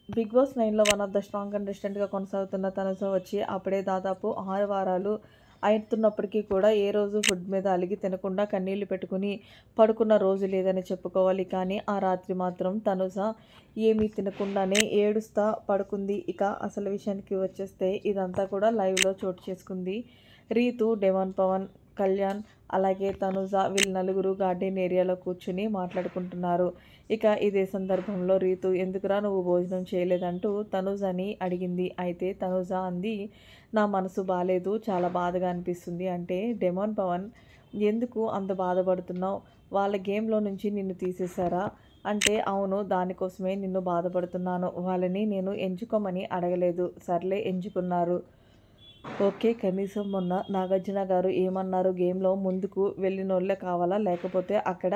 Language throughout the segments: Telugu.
బిగ్ బాస్ 9లో వన్ ఆఫ్ ద స్ట్రాంగ్ కంటెస్టెంట్గా కొనసాగుతున్న తనుజ వచ్చి అప్పుడే దాదాపు 6 వారాలు అవుతున్నప్పటికీ కూడా ఏ రోజు ఫుడ్ మీద అలిగి తినకుండా కన్నీళ్లు పెట్టుకుని పడుకున్న రోజు లేదని చెప్పుకోవాలి. కానీ ఆ రాత్రి మాత్రం తనుజ ఏమీ తినకుండానే ఏడుస్తా పడుకుంది. ఇక అసలు విషయానికి వచ్చేస్తే ఇదంతా కూడా లైవ్లో చోటు చేసుకుంది. రీతు, డెమాన్ పవన్, కళ్యాణ్ అలాగే తనుజ వీళ్ళు నలుగురు గార్డెన్ ఏరియాలో కూర్చుని మాట్లాడుకుంటున్నారు. ఇక ఇదే సందర్భంలో రీతు ఎందుకురా నువ్వు భోజనం చేయలేదంటూ తనుజని అడిగింది. అయితే తనుజ అంది, నా మనసు బాలేదు, చాలా బాధగా అనిపిస్తుంది అంటే డెమాన్ పవన్ ఎందుకు అంత బాధపడుతున్నావు, వాళ్ళ గేమ్లో నుంచి నిన్ను తీసేశారా అంటే అవును దానికోసమే నిన్ను బాధపడుతున్నాను, వాళ్ళని నేను ఎంచుకోమని అడగలేదు, సర్లే ఎంచుకున్నారు ఓకే. కనీసం మొన్న నాగార్జున గారు ఏమన్నారు, గేమ్‌లో ముందుకు వెళ్ళినోళ్ళే కావాలా? లేకపోతే అక్కడ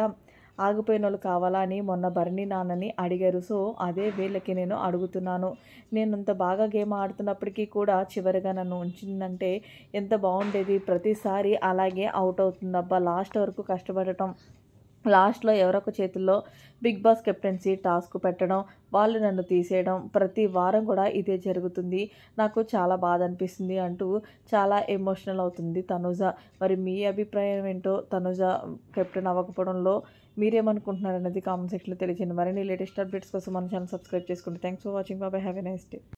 ఆగిపోయినోళ్ళు కావాలా? అని మొన్న భరణి నాన్నని అడిగారు. సో, అదే వీళ్ళకి నేను అడుగుతున్నాను. నేనంత బాగా గేమ్ ఆడుతున్నప్పటికీ కూడా చివరిగా నన్ను ఉంచిందంటే ఎంత బావుండేది. ప్రతిసారి అలాగే ఔట్ అవుతుందబ్బా! లాస్ట్ వరకు కష్టపడటం, లాస్ట్‌లో ఎవరొక చేతుల్లో బిగ్ బాస్ కెప్టెన్సీ టాస్క్ పెట్టడం, వాళ్ళు నన్ను తీసేయడం, ప్రతి వారం కూడా ఇదే జరుగుతుంది. నాకు చాలా బాధ అనిపిస్తుంది అంటూ చాలా ఎమోషనల్ అవుతుంది తనుజ. మరి మీ అభిప్రాయం ఏంటో తనుజ కెప్టెన్ అవ్వకపోవడంలో మీరేమనుకుంటున్నారనేది కామెంట్ సెక్షన్‌లో తెలియజేయండి. మరిన్ని లేటెస్ట్ అప్డేట్స్ కోసం మన ఛానల్ సబ్స్క్రైబ్ చేసుకోండి. Thanks for watching. By by. Have a nice day.